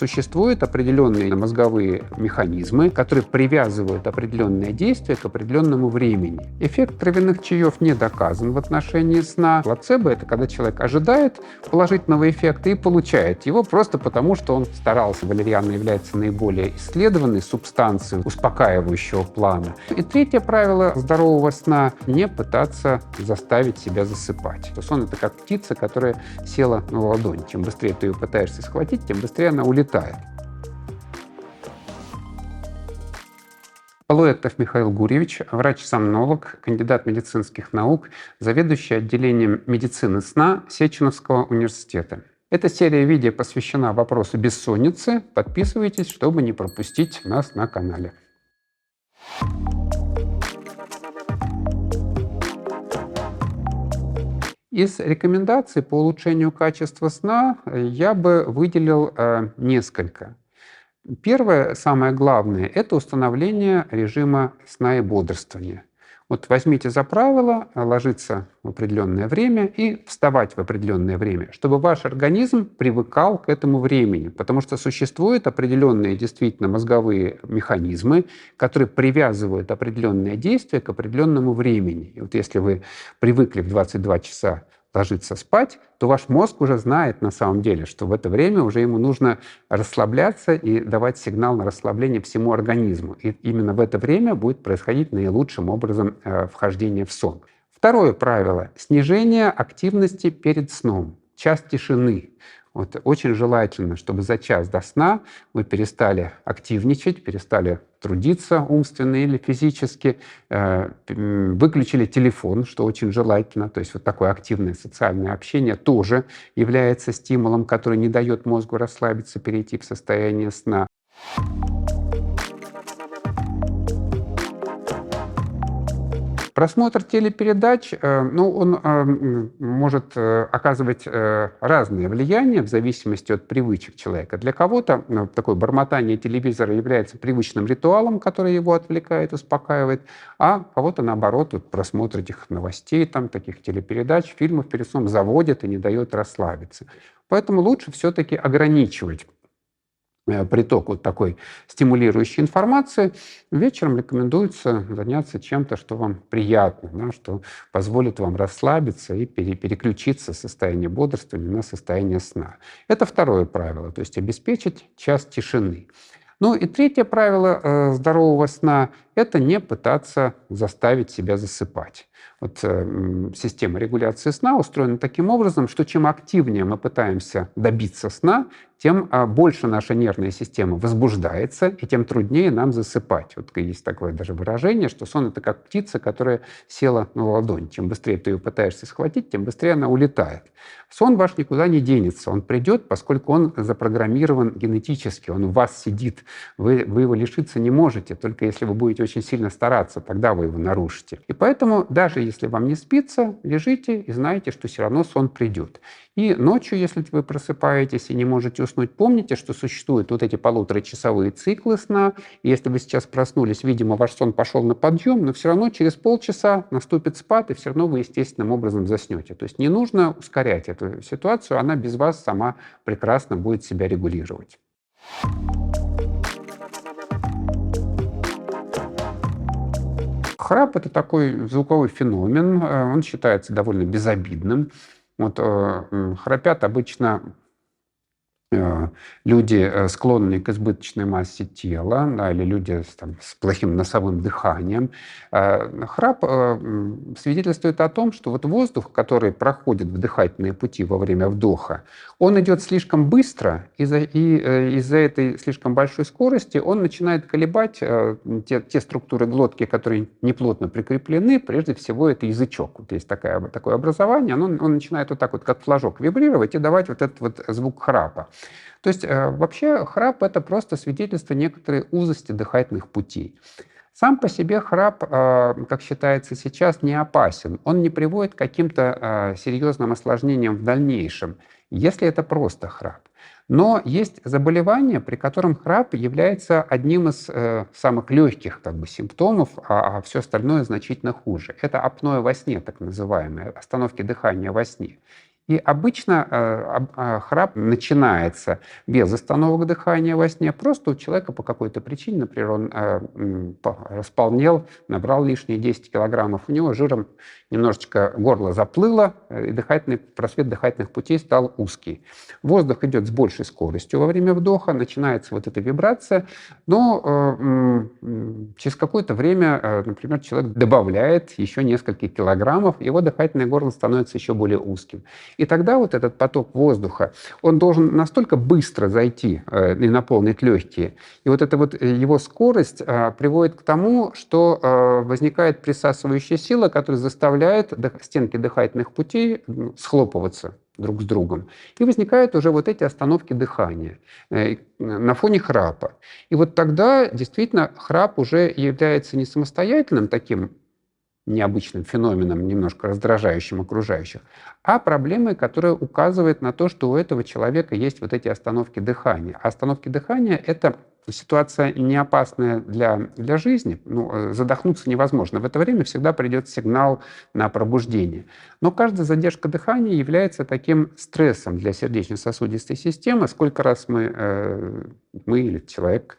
Существуют определенные мозговые механизмы, которые привязывают определенное действие к определенному времени. Эффект травяных чаев не доказан в отношении сна. Плацебо — это когда человек ожидает положительного эффекта и получает его просто потому, что он старался. Валериана является наиболее исследованной субстанцией успокаивающего плана. И третье правило здорового сна — не пытаться заставить себя засыпать. То сон — это как птица, которая села на ладонь. Чем быстрее ты ее пытаешься схватить, тем быстрее она улетает. Полуэктов Михаил Гурьевич, врач-сомнолог, кандидат медицинских наук, заведующий отделением медицины сна Сеченовского университета. Эта серия видео посвящена вопросу бессонницы. Подписывайтесь, чтобы не пропустить нас на канале. Из рекомендаций по улучшению качества сна я бы выделил несколько. Первое, самое главное, это установление режима сна и бодрствования. Вот возьмите за правило ложиться в определенное время и вставать в определенное время, чтобы ваш организм привыкал к этому времени, потому что существуют определенные действительно мозговые механизмы, которые привязывают определенное действие к определенному времени. И вот если вы привыкли в 22 часа ложиться спать, то ваш мозг уже знает на самом деле, что в это время уже ему нужно расслабляться и давать сигнал на расслабление всему организму. И именно в это время будет происходить наилучшим образом вхождение в сон. Второе правило — снижение активности перед сном. Час тишины. Вот очень желательно, чтобы за час до сна вы перестали активничать, перестали трудиться умственно или физически, выключили телефон, что очень желательно. То есть вот такое активное социальное общение тоже является стимулом, который не дает мозгу расслабиться, перейти в состояние сна. Просмотр телепередач, он может оказывать разное влияние в зависимости от привычек человека. Для кого-то такое бормотание телевизора является привычным ритуалом, который его отвлекает, успокаивает, а кого-то, наоборот, просмотр этих новостей, таких телепередач, фильмов перед сном заводит и не дает расслабиться. Поэтому лучше все-таки ограничивать приток вот такой стимулирующей информации. Вечером рекомендуется заняться чем-то, что вам приятно, что позволит вам расслабиться и переключиться с состояния бодрствования на состояние сна. Это второе правило, то есть обеспечить час тишины. Ну и третье правило здорового сна — это не пытаться заставить себя засыпать. Вот система регуляции сна устроена таким образом, что чем активнее мы пытаемся добиться сна, тем больше наша нервная система возбуждается, и тем труднее нам засыпать. Вот есть такое даже выражение, что сон — это как птица, которая села на ладонь. Чем быстрее ты ее пытаешься схватить, тем быстрее она улетает. Сон ваш никуда не денется, он придет, поскольку он запрограммирован генетически, он в вас сидит. Вы его лишиться не можете, только если вы будете очень сильно стараться, тогда вы его нарушите. И поэтому даже если вам не спится, лежите и знайте, что все равно сон придет. И ночью, если вы просыпаетесь и не можете уснуть, помните, что существуют вот эти полуторачасовые циклы сна. И если вы сейчас проснулись, видимо, ваш сон пошел на подъем, но все равно через полчаса наступит спад, и все равно вы естественным образом заснете. То есть не нужно ускорять эту ситуацию, она без вас сама прекрасно будет себя регулировать. Храп — это такой звуковой феномен, он считается довольно безобидным. Храпят обычно люди, склонные к избыточной массе тела, или люди с плохим носовым дыханием. Храп свидетельствует о том, что вот воздух, который проходит в дыхательные пути во время вдоха, он идет слишком быстро, и из-за этой слишком большой скорости он начинает колебать те структуры глотки, которые неплотно прикреплены. Прежде всего, это язычок. Вот есть такое образование, он начинает вот так вот, как флажок, вибрировать и давать вот этот вот звук храпа. То есть вообще храп — это просто свидетельство некоторой узости дыхательных путей. Сам по себе храп, как считается сейчас, не опасен. Он не приводит к каким-то серьезным осложнениям в дальнейшем, если это просто храп. Но есть заболевания, при котором храп является одним из самых легких симптомов, а все остальное значительно хуже. Это апноэ во сне, так называемые, остановки дыхания во сне. И обычно храп начинается без остановок дыхания во сне. Просто у человека по какой-то причине, например, он располнел, набрал лишние 10 килограммов, у него жиром немножечко горло заплыло, и просвет дыхательных путей стал узкий. Воздух идет с большей скоростью во время вдоха, начинается вот эта вибрация, но через какое-то время, например, человек добавляет еще несколько килограммов, его дыхательное горло становится еще более узким. И тогда вот этот поток воздуха, он должен настолько быстро зайти и наполнить легкие. И вот эта вот его скорость приводит к тому, что возникает присасывающая сила, которая заставляет стенки дыхательных путей схлопываться друг с другом. И возникают уже вот эти остановки дыхания на фоне храпа. И вот тогда действительно храп уже является не самостоятельным таким необычным феноменом, немножко раздражающим окружающих, а проблемой, которая указывает на то, что у этого человека есть вот эти остановки дыхания. А остановки дыхания — это ситуация не опасная для жизни, задохнуться невозможно. В это время всегда придет сигнал на пробуждение. Но каждая задержка дыхания является таким стрессом для сердечно-сосудистой системы. Сколько раз мы или человек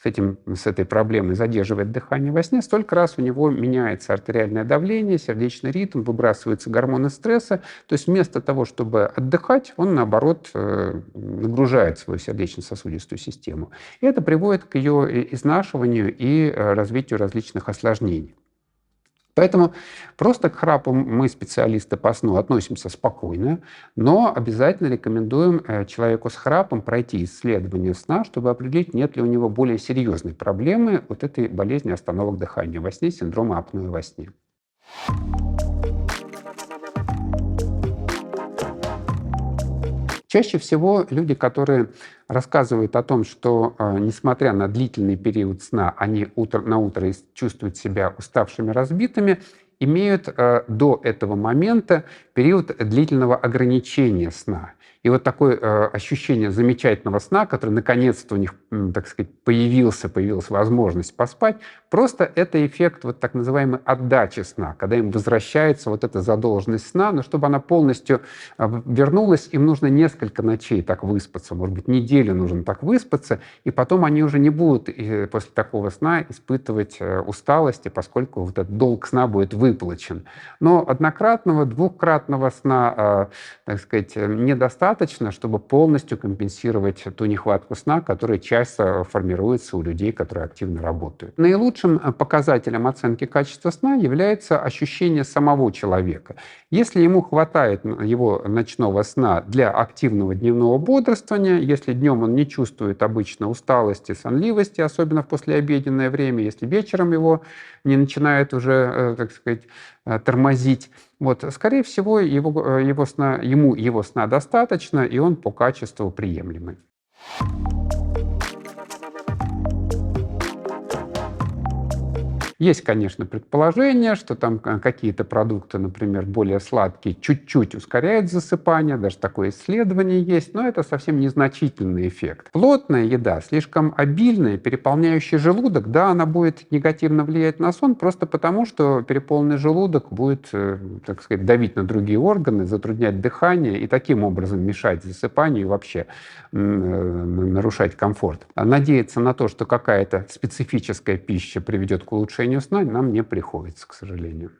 с этой проблемой задерживает дыхание во сне, столько раз у него меняется артериальное давление, сердечный ритм, выбрасываются гормоны стресса. То есть вместо того, чтобы отдыхать, он, наоборот, нагружает свою сердечно-сосудистую систему. И это приводит к ее изнашиванию и развитию различных осложнений. Поэтому просто к храпу мы, специалисты по сну, относимся спокойно, но обязательно рекомендуем человеку с храпом пройти исследование сна, чтобы определить, нет ли у него более серьезной проблемы вот этой болезни остановок дыхания во сне, синдрома апноэ во сне. Чаще всего люди, которые рассказывают о том, что, несмотря на длительный период сна, они на утро чувствуют себя уставшими, разбитыми, имеют до этого момента период длительного ограничения сна. И вот такое ощущение замечательного сна, который наконец-то у них, так сказать, появилась возможность поспать, просто это эффект вот так называемой отдачи сна, когда им возвращается вот эта задолженность сна, но чтобы она полностью вернулась, им нужно несколько ночей так выспаться, может быть, неделю нужно так выспаться, и потом они уже не будут после такого сна испытывать усталости, поскольку вот этот долг сна будет выплачен. Но однократного, двухкратного сна, так сказать, недостаточно, чтобы полностью компенсировать ту нехватку сна, которая часто формируется у людей, которые активно работают. Наилучшим показателем оценки качества сна является ощущение самого человека. Если ему хватает его ночного сна для активного дневного бодрствования, если днем он не чувствует обычно усталости, сонливости, особенно в послеобеденное время, если вечером его не начинает уже, так сказать, тормозить, скорее всего, ему его сна достаточно, и он по качеству приемлемый. Есть, конечно, предположение, что там какие-то продукты, например, более сладкие, чуть-чуть ускоряют засыпание, даже такое исследование есть, но это совсем незначительный эффект. Плотная еда, слишком обильная, переполняющая желудок, да, она будет негативно влиять на сон, просто потому, что переполненный желудок будет, так сказать, давить на другие органы, затруднять дыхание и таким образом мешать засыпанию и вообще нарушать комфорт. А надеяться на то, что какая-то специфическая пища приведет к улучшению сна, нам не приходится, к сожалению.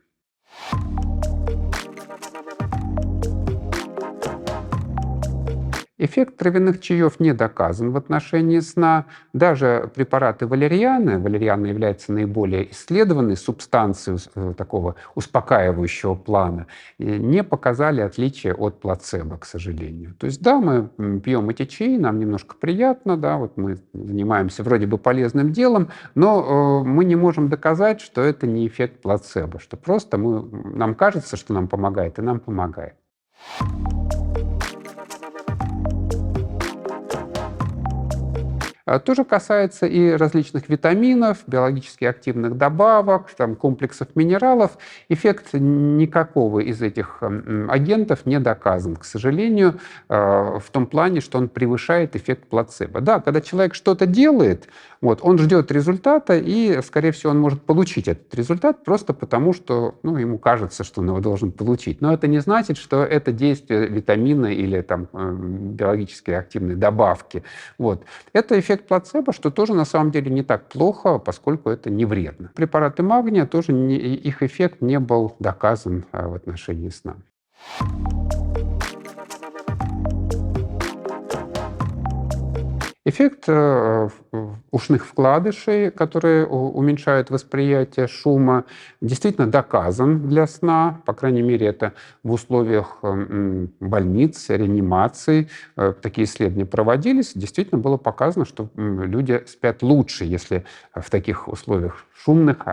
Эффект травяных чаев не доказан в отношении сна. Даже препараты валерианы, валериана является наиболее исследованной субстанцией такого успокаивающего плана, не показали отличия от плацебо, к сожалению. То есть да, мы пьем эти чаи, нам немножко приятно, да, вот мы занимаемся вроде бы полезным делом, но мы не можем доказать, что это не эффект плацебо, что просто нам кажется, что нам помогает, и нам помогает. То же касается и различных витаминов, биологически активных добавок, там, комплексов минералов. Эффект никакого из этих агентов не доказан, к сожалению, в том плане, что он превышает эффект плацебо. Да, когда человек что-то делает, вот, он ждет результата, и, скорее всего, он может получить этот результат просто потому, что ему кажется, что он его должен получить. Но это не значит, что это действие витамина или там, биологически активной добавки. Вот. Это эффект плацебо, что тоже на самом деле не так плохо, поскольку это не вредно. Препараты магния тоже, их эффект не был доказан в отношении сна. Эффект ушных вкладышей, которые уменьшают восприятие шума, действительно доказан для сна. По крайней мере, это в условиях больниц, реанимаций. Такие исследования проводились. Действительно было показано, что люди спят лучше, если в таких условиях шумных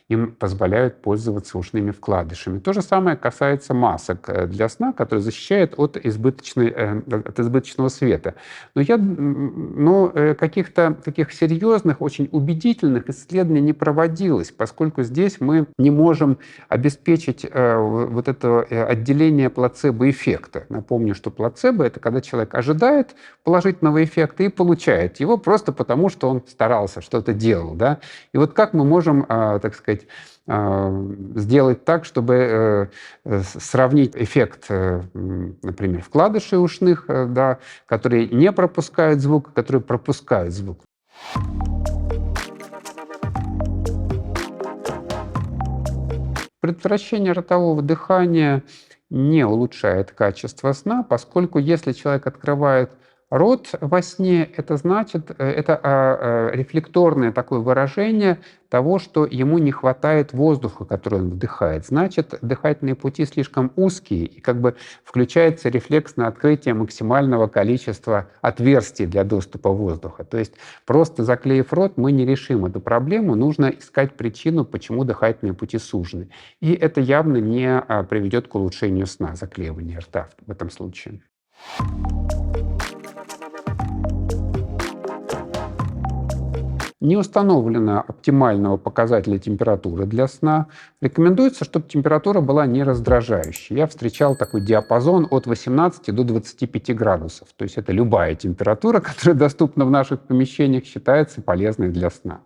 им позволяют пользоваться ушными вкладышами. То же самое касается масок для сна, которые защищают от избыточного света. Но каких-то таких серьезных, очень убедительных исследований не проводилось, поскольку здесь мы не можем обеспечить вот это отделение плацебо-эффекта. Напомню, что плацебо — это когда человек ожидает положительного эффекта и получает его просто потому, что он старался, что-то делал. Да? И вот как мы можем, так сказать, сделать так, чтобы сравнить эффект, например, вкладышей ушных, да, которые не пропускают звук, которые пропускают звук. Предотвращение ротового дыхания не улучшает качество сна, поскольку если человек открывает рот во сне, это значит, это рефлекторное такое выражение того, что ему не хватает воздуха, который он вдыхает. Значит, дыхательные пути слишком узкие, и как бы включается рефлекс на открытие максимального количества отверстий для доступа воздуха. То есть просто заклеив рот, мы не решим эту проблему, нужно искать причину, почему дыхательные пути сужены. И это явно не приведет к улучшению сна, заклеивание рта в этом случае. Не установлено оптимального показателя температуры для сна. Рекомендуется, чтобы температура была не раздражающей. Я встречал такой диапазон от 18 до 25 градусов. То есть это любая температура, которая доступна в наших помещениях, считается полезной для сна.